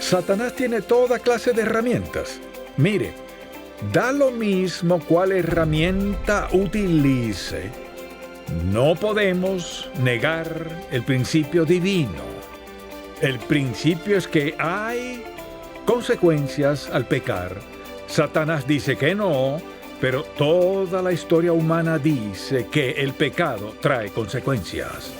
Satanás tiene toda clase de herramientas. Mire, da lo mismo cuál herramienta utilice. No podemos negar el principio divino. El principio es que hay consecuencias al pecar. Satanás dice que no, pero toda la historia humana dice que el pecado trae consecuencias.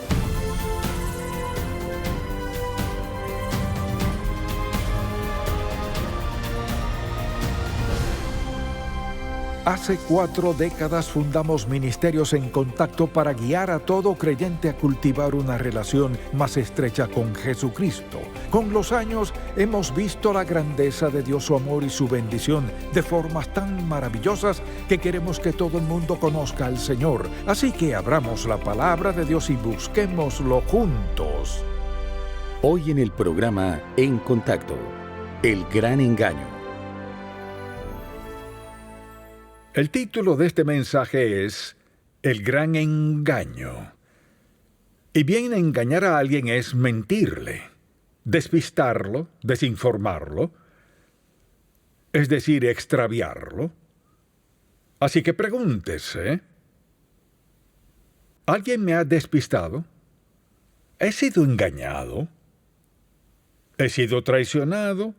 Hace 4 décadas fundamos Ministerios en Contacto para guiar a todo creyente a cultivar una relación más estrecha con Jesucristo. Con los años hemos visto la grandeza de Dios, su amor y su bendición de formas tan maravillosas que queremos que todo el mundo conozca al Señor. Así que abramos la palabra de Dios y busquémoslo juntos. Hoy en el programa En Contacto, el gran engaño. El título de este mensaje es El gran engaño. Y bien, engañar a alguien es mentirle, despistarlo, desinformarlo, es decir, extraviarlo. Así que pregúntese, ¿alguien me ha despistado? ¿He sido engañado? ¿He sido traicionado?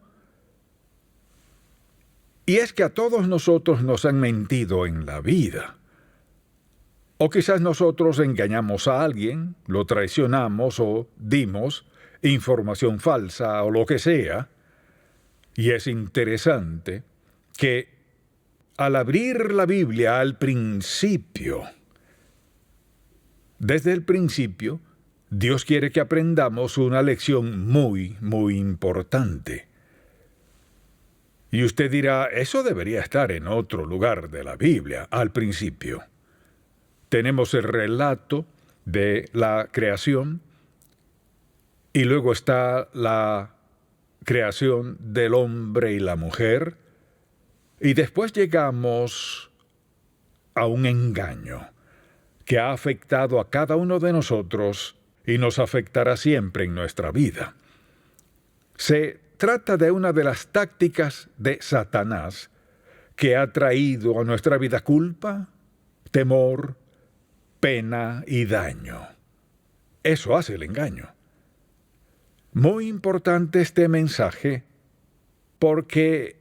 Y es que a todos nosotros nos han mentido en la vida. O quizás nosotros engañamos a alguien, lo traicionamos o dimos información falsa o lo que sea. Y es interesante que al abrir la Biblia al principio, desde el principio, Dios quiere que aprendamos una lección muy, muy importante. Y usted dirá, eso debería estar en otro lugar de la Biblia, al principio. Tenemos el relato de la creación y luego está la creación del hombre y la mujer y después llegamos a un engaño que ha afectado a cada uno de nosotros y nos afectará siempre en nuestra vida. Se trata de una de las tácticas de Satanás que ha traído a nuestra vida culpa, temor, pena y daño. Eso hace el engaño. Muy importante este mensaje porque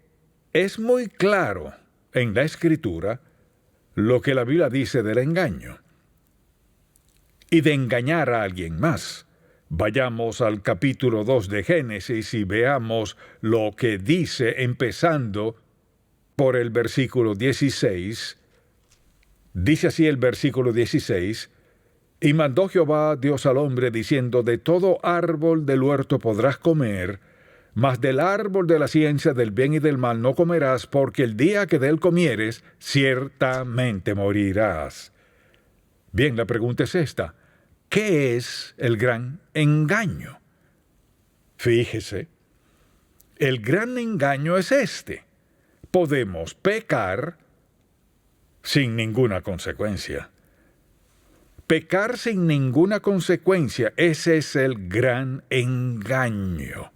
es muy claro en la Escritura lo que la Biblia dice del engaño y de engañar a alguien más. Vayamos al capítulo 2 de Génesis y veamos lo que dice empezando por el versículo 16. Dice así el versículo 16: Y mandó Jehová Dios al hombre diciendo: De todo árbol del huerto podrás comer, mas del árbol de la ciencia del bien y del mal no comerás, porque el día que de él comieres, ciertamente morirás. Bien, la pregunta es esta: ¿qué es el gran engaño? Fíjese, el gran engaño es este: podemos pecar sin ninguna consecuencia. Pecar sin ninguna consecuencia, ese es el gran engaño.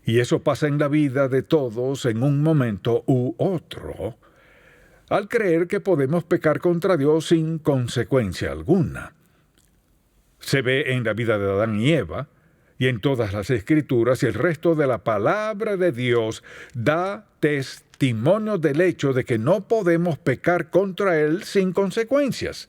Y eso pasa en la vida de todos en un momento u otro, al creer que podemos pecar contra Dios sin consecuencia alguna. Se ve en la vida de Adán y Eva, y en todas las Escrituras, y el resto de la palabra de Dios da testimonio del hecho de que no podemos pecar contra Él sin consecuencias.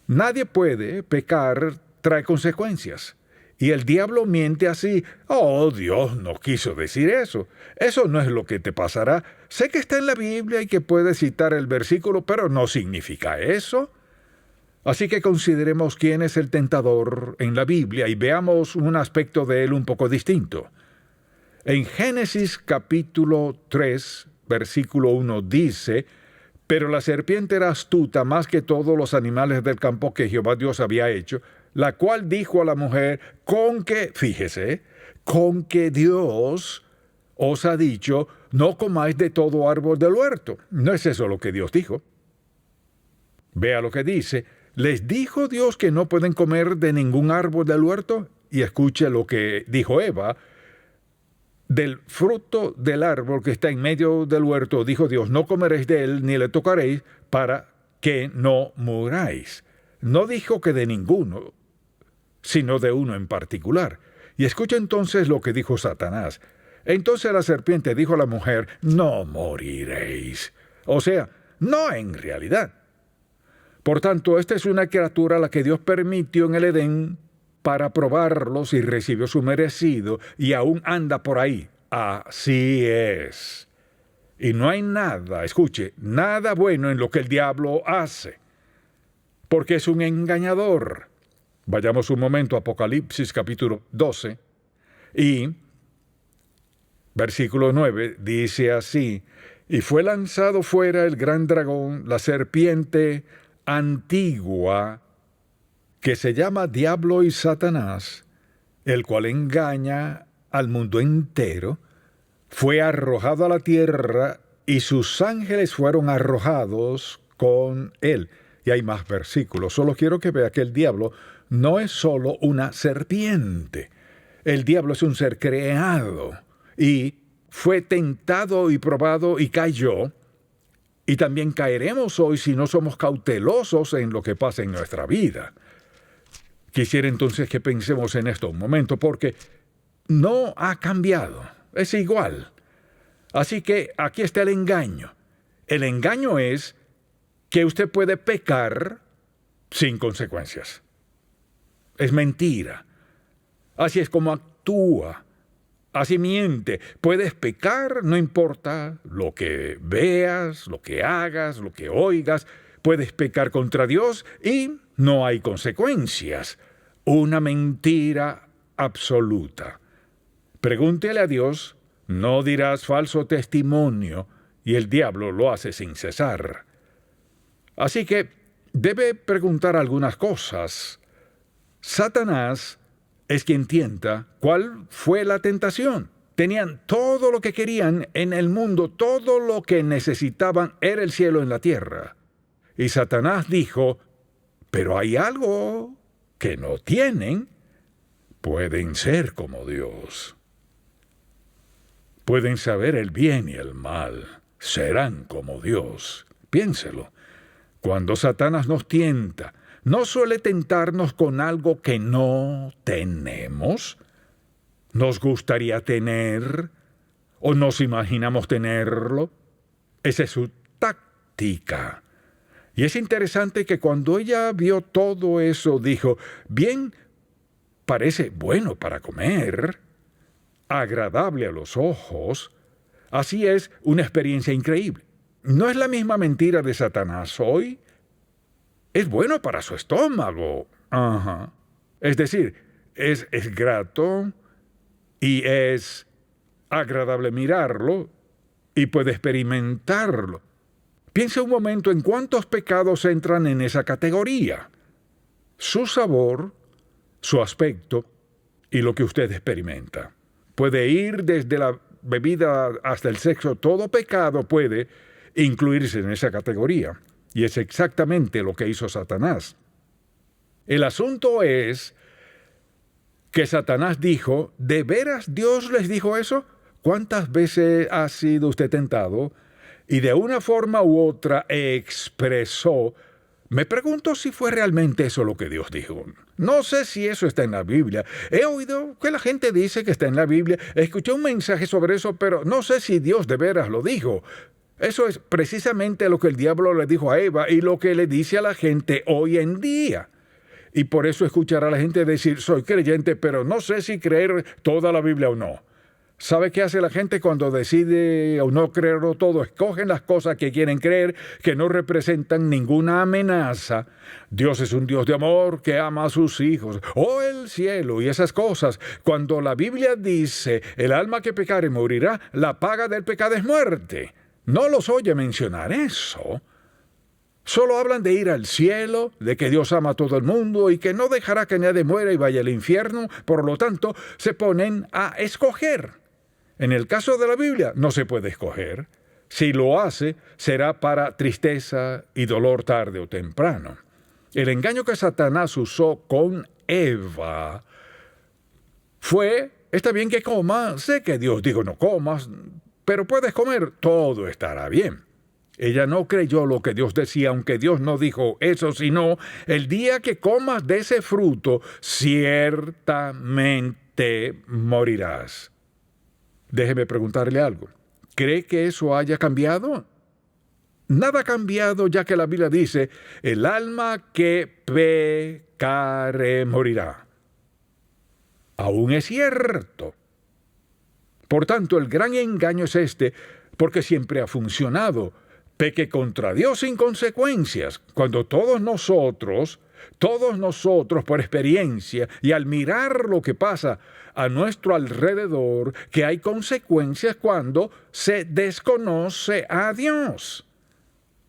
Nadie puede pecar, trae consecuencias. Y el diablo miente así: oh, Dios no quiso decir eso. Eso no es lo que te pasará. Sé que está en la Biblia y que puedes citar el versículo, pero no significa eso. Así que consideremos quién es el tentador en la Biblia y veamos un aspecto de él un poco distinto. En Génesis capítulo 3, versículo 1 dice: Pero la serpiente era astuta más que todos los animales del campo que Jehová Dios había hecho, la cual dijo a la mujer: con que Dios os ha dicho, no comáis de todo árbol del huerto. No es eso lo que Dios dijo. Vea lo que dice: ¿les dijo Dios que no pueden comer de ningún árbol del huerto? Y escuche lo que dijo Eva: del fruto del árbol que está en medio del huerto, dijo Dios, no comeréis de él ni le tocaréis para que no muráis. No dijo que de ninguno, sino de uno en particular. Y escucha entonces lo que dijo Satanás. Entonces la serpiente dijo a la mujer, no moriréis. O sea, no en realidad. Por tanto, esta es una criatura a la que Dios permitió en el Edén para probarlos y recibió su merecido y aún anda por ahí. Así es. Y no hay nada, escuche, nada bueno en lo que el diablo hace, porque es un engañador. Vayamos un momento a Apocalipsis capítulo 12 y versículo 9 dice así, y fue lanzado fuera el gran dragón, la serpiente antigua, que se llama Diablo y Satanás, el cual engaña al mundo entero, fue arrojado a la tierra y sus ángeles fueron arrojados con él. Y hay más versículos. Solo quiero que vea que el diablo no es solo una serpiente. El diablo es un ser creado y fue tentado y probado y cayó. Y también caeremos hoy si no somos cautelosos en lo que pasa en nuestra vida. Quisiera entonces que pensemos en esto un momento, porque no ha cambiado, es igual. Así que aquí está el engaño. El engaño es que usted puede pecar sin consecuencias. Es mentira. Así es como actúa. Así miente. Puedes pecar, no importa lo que veas, lo que hagas, lo que oigas. Puedes pecar contra Dios y no hay consecuencias. Una mentira absoluta. Pregúntele a Dios, no dirás falso testimonio, y el diablo lo hace sin cesar. Así que debe preguntar algunas cosas. Satanás es quien tienta. ¿Cuál fue la tentación? Tenían todo lo que querían en el mundo, todo lo que necesitaban era el cielo en la tierra. Y Satanás dijo, pero hay algo que no tienen. Pueden ser como Dios. Pueden saber el bien y el mal. Serán como Dios. Piénselo. Cuando Satanás nos tienta, no suele tentarnos con algo que no tenemos. ¿Nos gustaría tener o nos imaginamos tenerlo? Esa es su táctica. Y es interesante que cuando ella vio todo eso, dijo, bien, parece bueno para comer, agradable a los ojos. Así es, una experiencia increíble. No es la misma mentira de Satanás hoy. Es bueno para su estómago. Ajá. Es decir, es grato y es agradable mirarlo y puede experimentarlo. Piense un momento en cuántos pecados entran en esa categoría. Su sabor, su aspecto y lo que usted experimenta. Puede ir desde la bebida hasta el sexo. Todo pecado puede incluirse en esa categoría. Y es exactamente lo que hizo Satanás. El asunto es que Satanás dijo, ¿de veras Dios les dijo eso? ¿Cuántas veces ha sido usted tentado? Y de una forma u otra expresó, me pregunto si fue realmente eso lo que Dios dijo. No sé si eso está en la Biblia. He oído que la gente dice que está en la Biblia. Escuché un mensaje sobre eso, pero no sé si Dios de veras lo dijo. Eso es precisamente lo que el diablo le dijo a Eva y lo que le dice a la gente hoy en día. Y por eso escuchará a la gente decir, soy creyente, pero no sé si creer toda la Biblia o no. ¿Sabe qué hace la gente cuando decide o no creerlo todo? Escogen las cosas que quieren creer, que no representan ninguna amenaza. Dios es un Dios de amor que ama a sus hijos. O el cielo y esas cosas. Cuando la Biblia dice, el alma que pecare morirá, la paga del pecado es muerte. No los oye mencionar eso. Solo hablan de ir al cielo, de que Dios ama a todo el mundo y que no dejará que nadie muera y vaya al infierno. Por lo tanto, se ponen a escoger. En el caso de la Biblia, no se puede escoger. Si lo hace, será para tristeza y dolor tarde o temprano. El engaño que Satanás usó con Eva fue está bien que coma, sé que Dios dijo no comas, pero puedes comer, todo estará bien. Ella no creyó lo que Dios decía, aunque Dios no dijo eso, sino el día que comas de ese fruto, ciertamente morirás. Déjeme preguntarle algo. ¿Cree que eso haya cambiado? Nada ha cambiado, ya que la Biblia dice, el alma que pecare morirá. Aún es cierto. Por tanto, el gran engaño es este, porque siempre ha funcionado. Peque contra Dios sin consecuencias, cuando todos nosotros por experiencia y al mirar lo que pasa a nuestro alrededor, que hay consecuencias cuando se desconoce a Dios.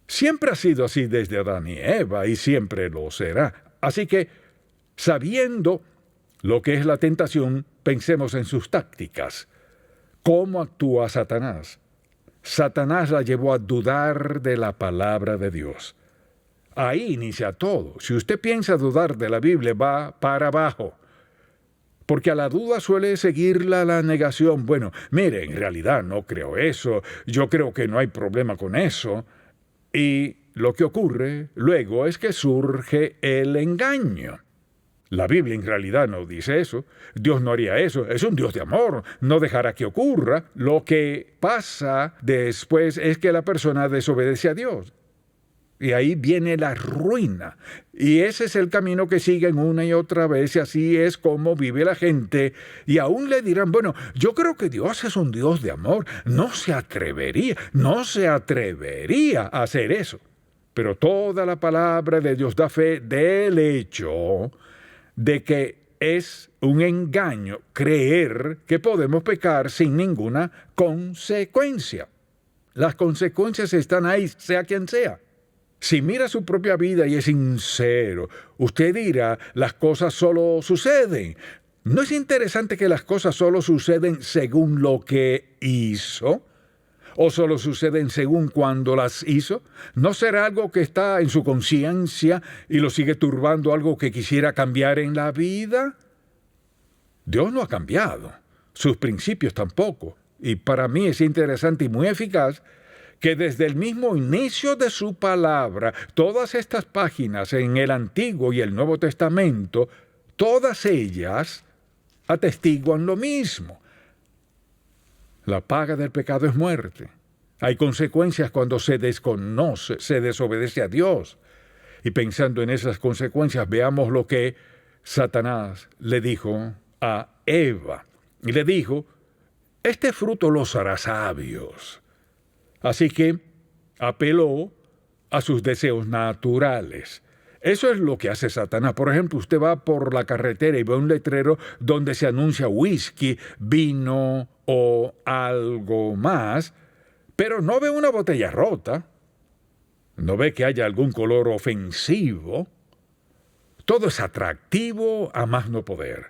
Siempre ha sido así desde Adán y Eva y siempre lo será. Así que, sabiendo lo que es la tentación, pensemos en sus tácticas. ¿Cómo actúa Satanás? Satanás la llevó a dudar de la palabra de Dios. Ahí inicia todo. Si usted piensa dudar de la Biblia, va para abajo. Porque a la duda suele seguirla la negación. Bueno, mire, en realidad no creo eso. Yo creo que no hay problema con eso. Y lo que ocurre luego es que surge el engaño. La Biblia en realidad no dice eso. Dios no haría eso. Es un Dios de amor. No dejará que ocurra. Lo que pasa después es que la persona desobedece a Dios. Y ahí viene la ruina. Y ese es el camino que siguen una y otra vez. Y así es como vive la gente. Y aún le dirán, bueno, yo creo que Dios es un Dios de amor. No se atrevería a hacer eso. Pero toda la palabra de Dios da fe del hecho de que es un engaño creer que podemos pecar sin ninguna consecuencia. Las consecuencias están ahí, sea quien sea. Si mira su propia vida y es sincero, usted dirá, las cosas solo suceden. ¿No es interesante que las cosas solo suceden según lo que hizo? ¿O solo suceden según cuando las hizo? ¿No será algo que está en su conciencia y lo sigue turbando algo que quisiera cambiar en la vida? Dios no ha cambiado, sus principios tampoco. Y para mí es interesante y muy eficaz que desde el mismo inicio de su palabra, todas estas páginas en el Antiguo y el Nuevo Testamento, todas ellas atestiguan lo mismo. La paga del pecado es muerte. Hay consecuencias cuando se desconoce, se desobedece a Dios. Y pensando en esas consecuencias, veamos lo que Satanás le dijo a Eva. Y le dijo, este fruto los hará sabios. Así que apeló a sus deseos naturales. Eso es lo que hace Satanás. Por ejemplo, usted va por la carretera y ve un letrero donde se anuncia whisky, vino o algo más, pero no ve una botella rota, no ve que haya algún color ofensivo. Todo es atractivo a más no poder.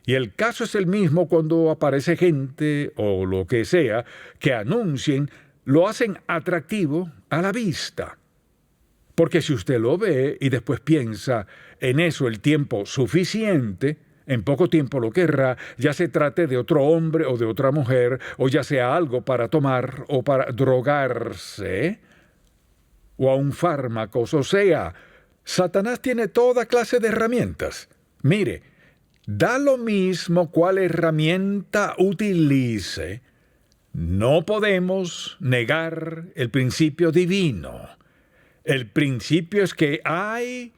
Y el caso es el mismo cuando aparece gente o lo que sea que anuncien, lo hacen atractivo a la vista. Porque si usted lo ve y después piensa en eso el tiempo suficiente, en poco tiempo lo querrá, ya se trate de otro hombre o de otra mujer, o ya sea algo para tomar o para drogarse, o a un fármaco, o sea, Satanás tiene toda clase de herramientas. Mire, da lo mismo cuál herramienta utilice, no podemos negar el principio divino. El principio es que hay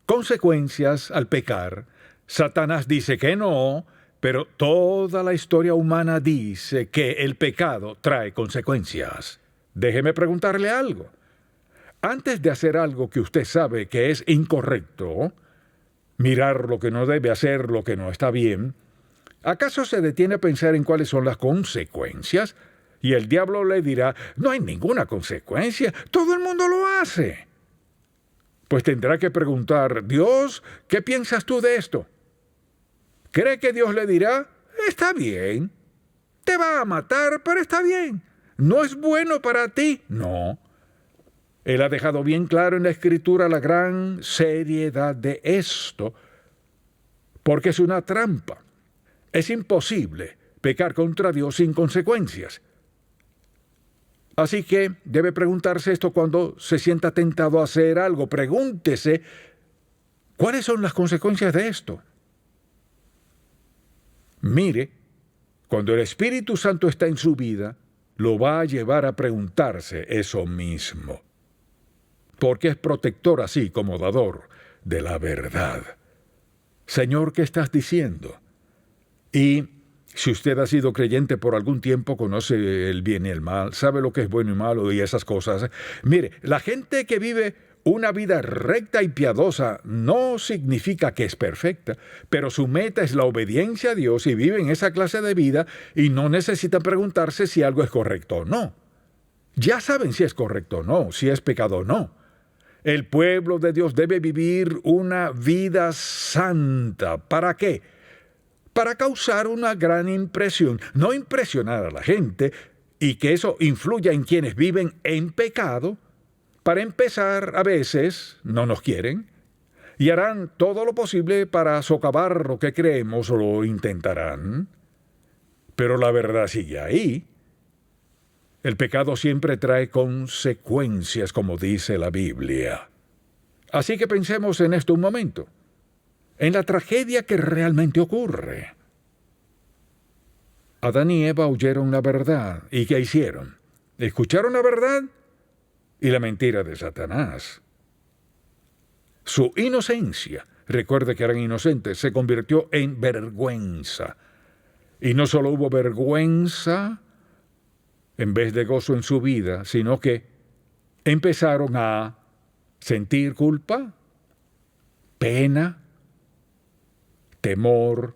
consecuencias al pecar. Satanás dice que no, pero toda la historia humana dice que el pecado trae consecuencias. Déjeme preguntarle algo. Antes de hacer algo que usted sabe que es incorrecto, mirar lo que no debe hacer, lo que no está bien, ¿acaso se detiene a pensar en cuáles son las consecuencias? Y el diablo le dirá, no hay ninguna consecuencia, todo el mundo lo hace. Pues tendrá que preguntar, Dios, ¿qué piensas tú de esto? ¿Cree que Dios le dirá, está bien, te va a matar, pero está bien, no es bueno para ti? No. Él ha dejado bien claro en la Escritura la gran seriedad de esto, porque es una trampa. Es imposible pecar contra Dios sin consecuencias. Así que debe preguntarse esto cuando se sienta tentado a hacer algo. Pregúntese, ¿cuáles son las consecuencias de esto? Mire, cuando el Espíritu Santo está en su vida, lo va a llevar a preguntarse eso mismo. Porque es protector así como dador de la verdad. Señor, ¿qué estás diciendo? Y si usted ha sido creyente por algún tiempo, conoce el bien y el mal, sabe lo que es bueno y malo y esas cosas. Mire, la gente que vive una vida recta y piadosa no significa que es perfecta, pero su meta es la obediencia a Dios y viven esa clase de vida y no necesitan preguntarse si algo es correcto o no. Ya saben si es correcto o no, si es pecado o no. El pueblo de Dios debe vivir una vida santa. ¿Para qué? Para causar una gran impresión, no impresionar a la gente y que eso influya en quienes viven en pecado. Para empezar, a veces no nos quieren y harán todo lo posible para socavar lo que creemos o lo intentarán. Pero la verdad sigue ahí. El pecado siempre trae consecuencias, como dice la Biblia. Así que pensemos en esto un momento, en la tragedia que realmente ocurre. Adán y Eva oyeron la verdad. ¿Y qué hicieron? Escucharon la verdad y la mentira de Satanás. Su inocencia, recuerde que eran inocentes, se convirtió en vergüenza. Y no solo hubo vergüenza en vez de gozo en su vida, sino que empezaron a sentir culpa, pena, temor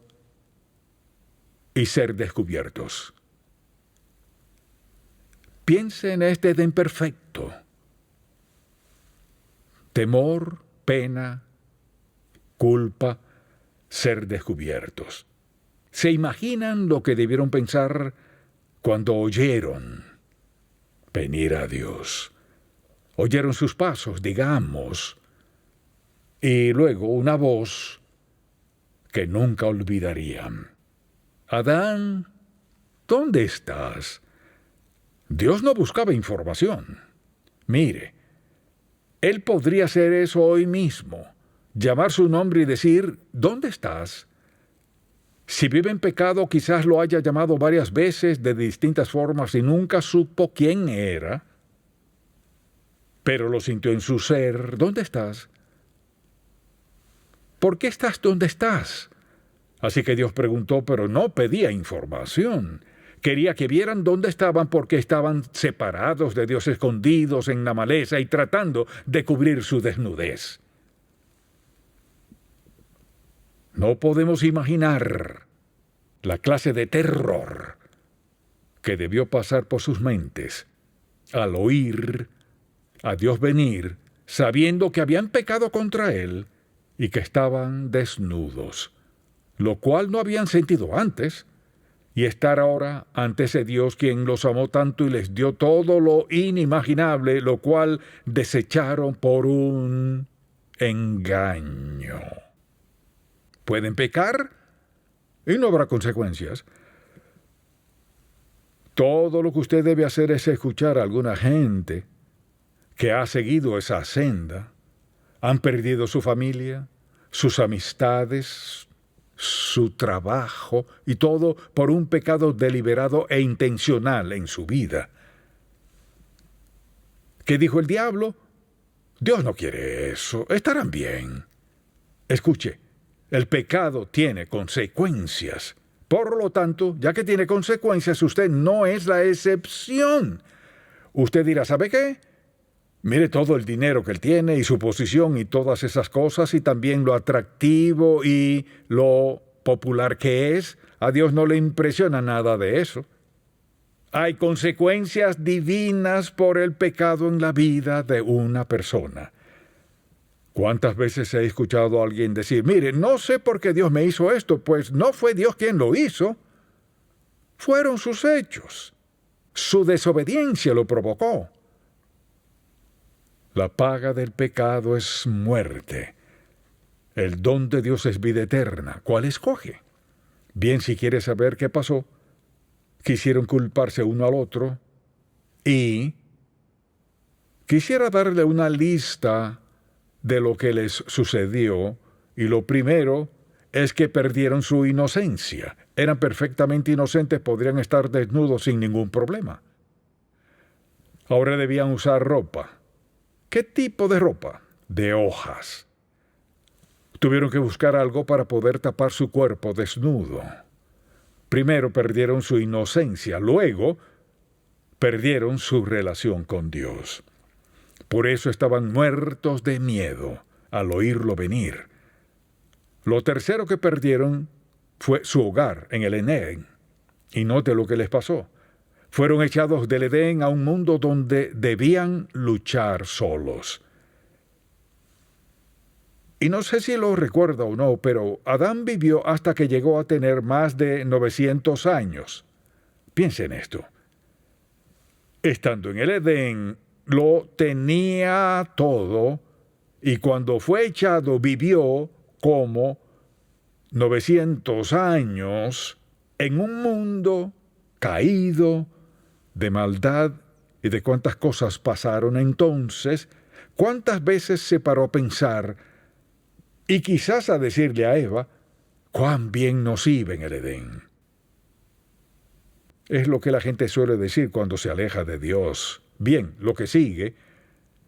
y ser descubiertos. Piense en este Edén perfecto. Temor, pena, culpa, ser descubiertos. ¿Se imaginan lo que debieron pensar cuando oyeron venir a Dios? Oyeron sus pasos, digamos, y luego una voz que nunca olvidarían. Adán, ¿dónde estás? Dios no buscaba información. Mire, Él podría hacer eso hoy mismo, llamar su nombre y decir, ¿dónde estás? Si vive en pecado, quizás lo haya llamado varias veces de distintas formas y nunca supo quién era, pero lo sintió en su ser. ¿Dónde estás? ¿Por qué estás donde estás? Así que Dios preguntó, pero no pedía información. Quería que vieran dónde estaban porque estaban separados de Dios, escondidos en la maleza y tratando de cubrir su desnudez. No podemos imaginar la clase de terror que debió pasar por sus mentes al oír a Dios venir, sabiendo que habían pecado contra Él y que estaban desnudos, lo cual no habían sentido antes, y estar ahora ante ese Dios quien los amó tanto y les dio todo lo inimaginable, lo cual desecharon por un engaño. Pueden pecar y no habrá consecuencias. Todo lo que usted debe hacer es escuchar a alguna gente que ha seguido esa senda, han perdido su familia, sus amistades, su trabajo y todo por un pecado deliberado e intencional en su vida. ¿Qué dijo el diablo? Dios no quiere eso, estarán bien. Escuche, el pecado tiene consecuencias. Por lo tanto, ya que tiene consecuencias, usted no es la excepción. Usted dirá, ¿sabe qué? Mire todo el dinero que él tiene y su posición y todas esas cosas y también lo atractivo y lo popular que es. A Dios no le impresiona nada de eso. Hay consecuencias divinas por el pecado en la vida de una persona. ¿Cuántas veces he escuchado a alguien decir, mire, no sé por qué Dios me hizo esto? Pues no fue Dios quien lo hizo. Fueron sus hechos. Su desobediencia lo provocó. La paga del pecado es muerte. El don de Dios es vida eterna. ¿Cuál escoge? Bien, si quiere saber qué pasó, quisieron culparse uno al otro y quisiera darle una lista de lo que les sucedió, y lo primero es que perdieron su inocencia. Eran perfectamente inocentes, podrían estar desnudos sin ningún problema. Ahora debían usar ropa. ¿Qué tipo de ropa? De hojas. Tuvieron que buscar algo para poder tapar su cuerpo desnudo. Primero perdieron su inocencia, luego perdieron su relación con Dios. Por eso estaban muertos de miedo al oírlo venir. Lo tercero que perdieron fue su hogar en el Edén. Y note lo que les pasó. Fueron echados del Edén a un mundo donde debían luchar solos. Y no sé si lo recuerda o no, pero Adán vivió hasta que llegó a tener más de 900 años. Piense en esto. Estando en el Edén, lo tenía todo, y cuando fue echado vivió como 900 años en un mundo caído de maldad y de cuántas cosas pasaron entonces, cuántas veces se paró a pensar y quizás a decirle a Eva, cuán bien nos iba en el Edén. Es lo que la gente suele decir cuando se aleja de Dios. Bien, lo que sigue,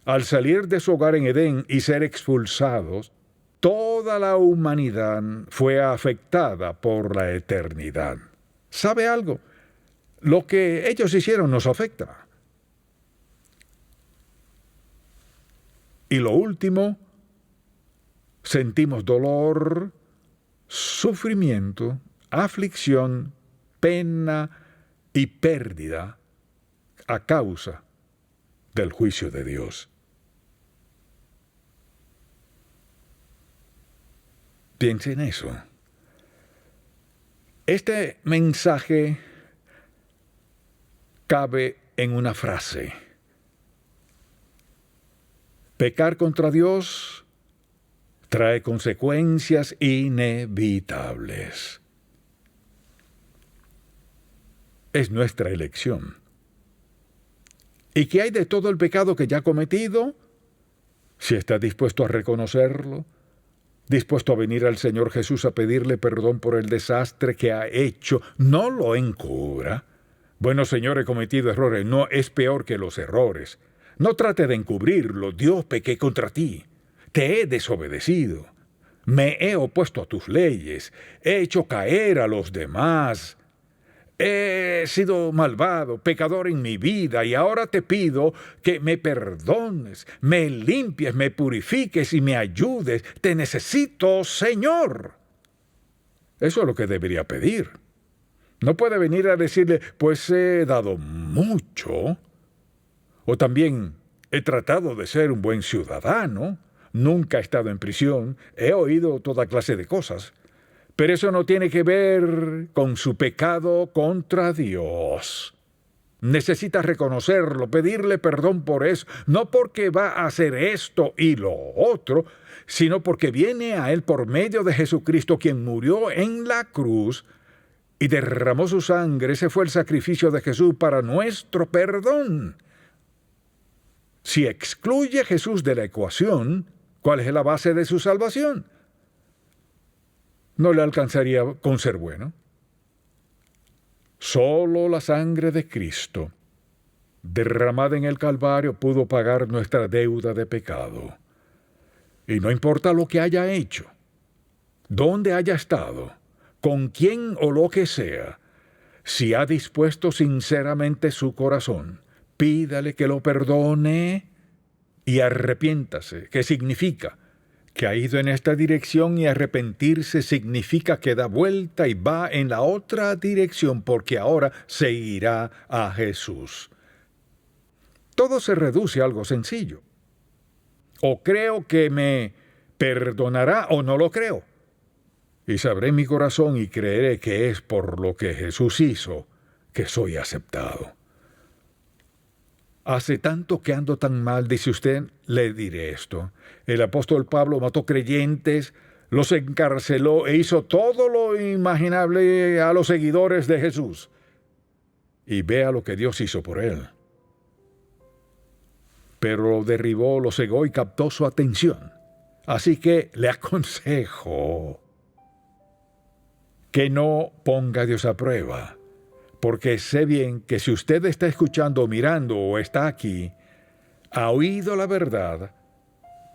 al salir de su hogar en Edén y ser expulsados, toda la humanidad fue afectada por la eternidad. ¿Sabe algo? Lo que ellos hicieron nos afecta. Y lo último, sentimos dolor, sufrimiento, aflicción, pena y pérdida a causa del juicio de Dios. Piense en eso. Este mensaje cabe en una frase. Pecar contra Dios trae consecuencias inevitables. Es nuestra elección. ¿Y qué hay de todo el pecado que ya ha cometido? Si está dispuesto a reconocerlo, dispuesto a venir al Señor Jesús a pedirle perdón por el desastre que ha hecho, no lo encubra. Bueno, Señor, he cometido errores. No, es peor que los errores. No trate de encubrirlo. Dios, pequé contra ti. Te he desobedecido. Me he opuesto a tus leyes. He hecho caer a los demás. He sido malvado, pecador en mi vida, y ahora te pido que me perdones, me limpies, me purifiques y me ayudes. Te necesito, Señor. Eso es lo que debería pedir. No puede venir a decirle, pues he dado mucho. O también, he tratado de ser un buen ciudadano, nunca he estado en prisión, he oído toda clase de cosas. Pero eso no tiene que ver con su pecado contra Dios. Necesita reconocerlo, pedirle perdón por eso, no porque va a hacer esto y lo otro, sino porque viene a Él por medio de Jesucristo, quien murió en la cruz y derramó su sangre. Ese fue el sacrificio de Jesús para nuestro perdón. Si excluye a Jesús de la ecuación, ¿cuál es la base de su salvación? No le alcanzaría con ser bueno. Solo la sangre de Cristo, derramada en el Calvario, pudo pagar nuestra deuda de pecado. Y no importa lo que haya hecho, dónde haya estado, con quién o lo que sea, si ha dispuesto sinceramente su corazón, pídale que lo perdone y arrepiéntase. ¿Qué significa? Que ha ido en esta dirección, y arrepentirse significa que da vuelta y va en la otra dirección, porque ahora seguirá a Jesús. Todo se reduce a algo sencillo. O creo que me perdonará o no lo creo. Y sabré en mi corazón y creeré que es por lo que Jesús hizo que soy aceptado. Hace tanto que ando tan mal, dice usted, le diré esto. El apóstol Pablo mató creyentes, los encarceló e hizo todo lo imaginable a los seguidores de Jesús. Y vea lo que Dios hizo por él. Pero lo derribó, lo cegó y captó su atención. Así que le aconsejo que no ponga a Dios a prueba, porque sé bien que si usted está escuchando, mirando o está aquí, ha oído la verdad,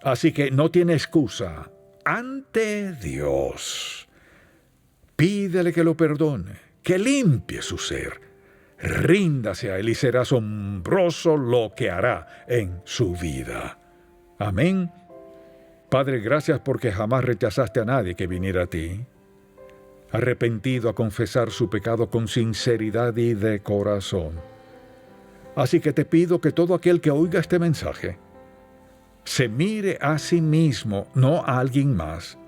así que no tiene excusa ante Dios. Pídele que lo perdone, que limpie su ser. Ríndase a Él y será asombroso lo que hará en su vida. Amén. Padre, gracias porque jamás rechazaste a nadie que viniera a ti, arrepentido a confesar su pecado con sinceridad y de corazón. Así que te pido que todo aquel que oiga este mensaje se mire a sí mismo, no a alguien más,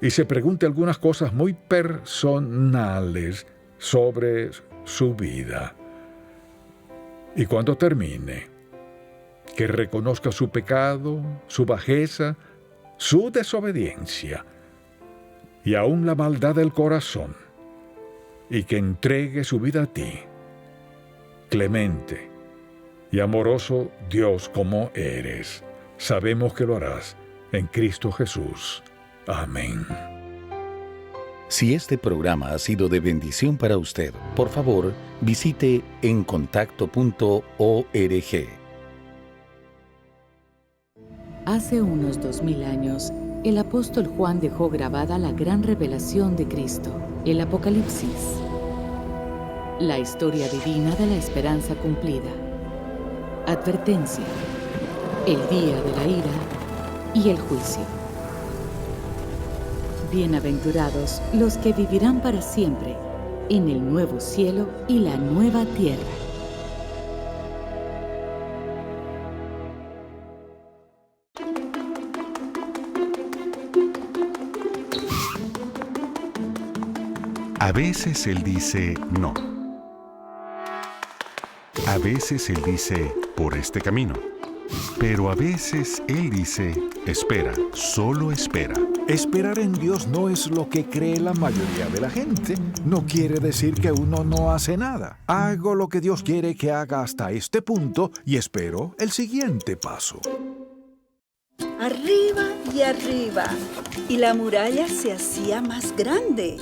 y se pregunte algunas cosas muy personales sobre su vida. Y cuando termine, que reconozca su pecado, su bajeza, su desobediencia y aún la maldad del corazón, y que entregue su vida a ti, clemente y amoroso Dios como eres. Sabemos que lo harás en Cristo Jesús. Amén. Si este programa ha sido de bendición para usted, por favor, visite encontacto.org. Hace unos 2000 años, el apóstol Juan dejó grabada la gran revelación de Cristo, el Apocalipsis, la historia divina de la esperanza cumplida. Advertencia: el día de la ira y el juicio. Bienaventurados los que vivirán para siempre en el nuevo cielo y la nueva tierra. A veces Él dice no. A veces Él dice por este camino. Pero a veces Él dice espera, solo espera. Esperar en Dios no es lo que cree la mayoría de la gente. No quiere decir que uno no hace nada. Hago lo que Dios quiere que haga hasta este punto y espero el siguiente paso. Arriba y arriba, y la muralla se hacía más grande.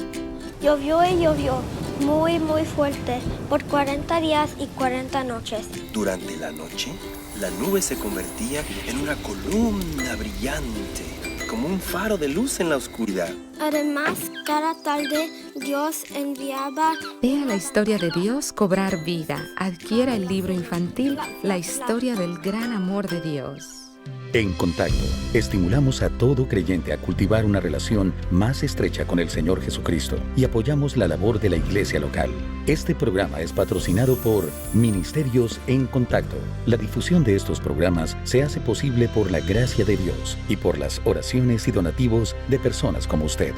Llovió y llovió, muy fuerte, por 40 días y 40 noches. Durante la noche, la nube se convertía en una columna brillante, como un faro de luz en la oscuridad. Además, cada tarde Dios enviaba... Vea la historia de Dios cobrar vida. Adquiera el libro infantil La historia del gran amor de Dios. En Contacto, estimulamos a todo creyente a cultivar una relación más estrecha con el Señor Jesucristo y apoyamos la labor de la iglesia local. Este programa es patrocinado por Ministerios en Contacto. La difusión de estos programas se hace posible por la gracia de Dios y por las oraciones y donativos de personas como usted.